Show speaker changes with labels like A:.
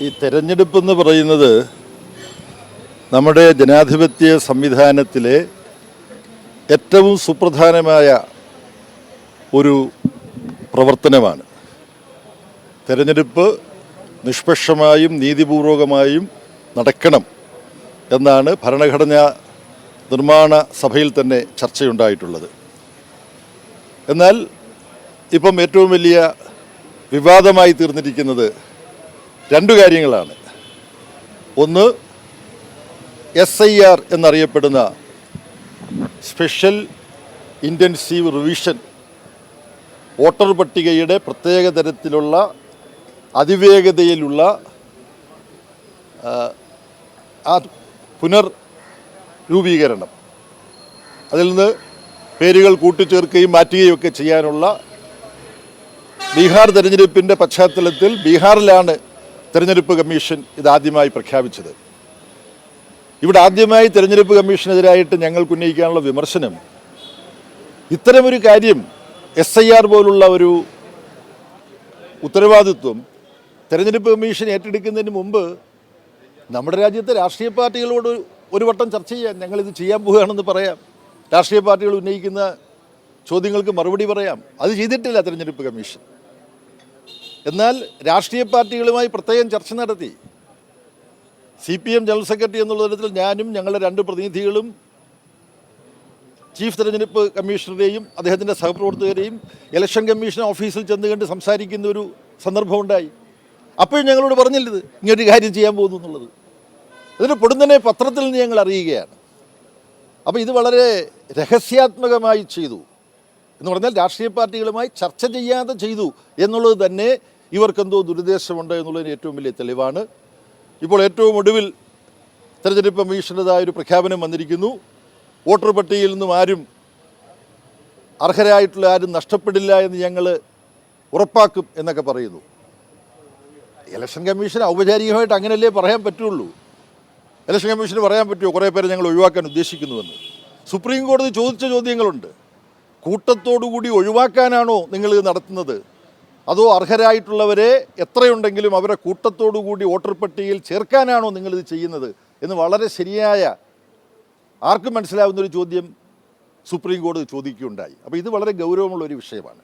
A: ഈ തെരഞ്ഞെടുപ്പ് എന്ന് പറയുന്നത് നമ്മുടെ ജനാധിപത്യ സംവിധാനത്തിലെ ഏറ്റവും സുപ്രധാനമായ ഒരു പ്രവർത്തനമാണ്. തെരഞ്ഞെടുപ്പ് നിഷ്പക്ഷമായും നീതിപൂർവകമായും നടക്കണം എന്നാണ് ഭരണഘടനാ നിർമ്മാണ സഭയിൽ തന്നെ ചർച്ചയുണ്ടായിട്ടുള്ളത്. എന്നാൽ ഇപ്പം ഏറ്റവും വലിയ വിവാദമായി തീർന്നിരിക്കുന്നത് രണ്ടു കാര്യങ്ങളാണ്. ഒന്ന്, SIR എന്നറിയപ്പെടുന്ന സ്പെഷ്യൽ ഇൻറ്റൻസീവ് റിവിഷൻ, വോട്ടർ പട്ടികയുടെ പ്രത്യേക തരത്തിലുള്ള അതിവേഗതയിലുള്ള ആ പുനർരൂപീകരണം, അതിൽ നിന്ന് പേരുകൾ കൂട്ടിച്ചേർക്കുകയും മാറ്റുകയും ഒക്കെ ചെയ്യാനുള്ള ബീഹാർ തെരഞ്ഞെടുപ്പിൻ്റെ പശ്ചാത്തലത്തിൽ ബീഹാറിലാണ് തെരഞ്ഞെടുപ്പ് കമ്മീഷൻ ഇതാദ്യമായി പ്രഖ്യാപിച്ചത്. ഇവിടെ ആദ്യമായി തെരഞ്ഞെടുപ്പ് കമ്മീഷനെതിരായിട്ട് ഞങ്ങൾക്ക് ഉന്നയിക്കാനുള്ള വിമർശനം, ഇത്തരമൊരു കാര്യം SIR പോലുള്ള ഒരു ഉത്തരവാദിത്വം തെരഞ്ഞെടുപ്പ് കമ്മീഷൻ ഏറ്റെടുക്കുന്നതിന് മുമ്പ് നമ്മുടെ രാജ്യത്തെ രാഷ്ട്രീയ പാർട്ടികളോട് ഒരു വട്ടം ചർച്ച ചെയ്യാൻ, ഞങ്ങളിത് ചെയ്യാൻ പോവുകയാണെന്ന് പറയാം, രാഷ്ട്രീയ പാർട്ടികൾ ഉന്നയിക്കുന്ന ചോദ്യങ്ങൾക്ക് മറുപടി പറയാം. അത് ചെയ്തിട്ടില്ല തെരഞ്ഞെടുപ്പ് കമ്മീഷൻ. എന്നാൽ രാഷ്ട്രീയ പാർട്ടികളുമായി പ്രത്യേകം ചർച്ച നടത്തി. CPM ജനറൽ സെക്രട്ടറി എന്നുള്ള തരത്തിൽ ഞാനും ഞങ്ങളുടെ 2 പ്രതിനിധികളും ചീഫ് തെരഞ്ഞെടുപ്പ് കമ്മീഷണറെയും അദ്ദേഹത്തിൻ്റെ സഹപ്രവർത്തകരെയും ഇലക്ഷൻ കമ്മീഷൻ ഓഫീസിൽ ചെന്ന് കണ്ട് സംസാരിക്കുന്ന ഒരു സന്ദർഭമുണ്ടായി. അപ്പോഴും ഞങ്ങളോട് പറഞ്ഞില്ലത് ഇങ്ങനൊരു കാര്യം ചെയ്യാൻ പോകുന്നു എന്നുള്ളത്. അതിന് പൊടുന്നനെ പത്രത്തിൽ നിന്ന് ഞങ്ങൾ അറിയുകയാണ്. അപ്പോൾ ഇത് വളരെ രഹസ്യാത്മകമായി ചെയ്തു എന്ന് പറഞ്ഞാൽ രാഷ്ട്രീയ പാർട്ടികളുമായി ചർച്ച ചെയ്യാതെ ചെയ്തു എന്നുള്ളത് തന്നെ ഇവർക്കെന്തോ ദുരുദ്ദേശമുണ്ട് എന്നുള്ളതിന് ഏറ്റവും വലിയ തെളിവാണ്. ഇപ്പോൾ ഏറ്റവും ഒടുവിൽ തെരഞ്ഞെടുപ്പ് കമ്മീഷൻ്റെതായ ഒരു പ്രഖ്യാപനം വന്നിരിക്കുന്നു. വോട്ടർ പട്ടികയിൽ നിന്നും അർഹരായിട്ടുള്ള ആരും നഷ്ടപ്പെടില്ല എന്ന് ഞങ്ങൾ ഉറപ്പാക്കും എന്നൊക്കെ പറയുന്നു. ഇലക്ഷൻ കമ്മീഷൻ ഔപചാരികമായിട്ട് അങ്ങനെയല്ലേ പറയാൻ പറ്റുള്ളൂ. ഇലക്ഷൻ കമ്മീഷന് പറയാൻ പറ്റുമോ കുറേ പേരെ ഞങ്ങൾ ഒഴിവാക്കാൻ ഉദ്ദേശിക്കുന്നുവെന്ന്? സുപ്രീം കോടതി ചോദിച്ച ചോദ്യങ്ങളുണ്ട്. കൂട്ടത്തോടുകൂടി ഒഴിവാക്കാനാണോ നിങ്ങൾ നടത്തുന്നത്, അതോ അർഹരായിട്ടുള്ളവരെ എത്രയുണ്ടെങ്കിലും അവരെ കൂട്ടത്തോടുകൂടി വോട്ടർ പട്ടികയിൽ ചേർക്കാനാണോ നിങ്ങളിത് ചെയ്യുന്നത് എന്ന് വളരെ ശരിയായ, ആർക്കും മനസ്സിലാവുന്നൊരു ചോദ്യം സുപ്രീം കോടതി ചോദിക്കുകയുണ്ടായി. അപ്പോൾ ഇത് വളരെ ഗൗരവമുള്ളൊരു വിഷയമാണ്.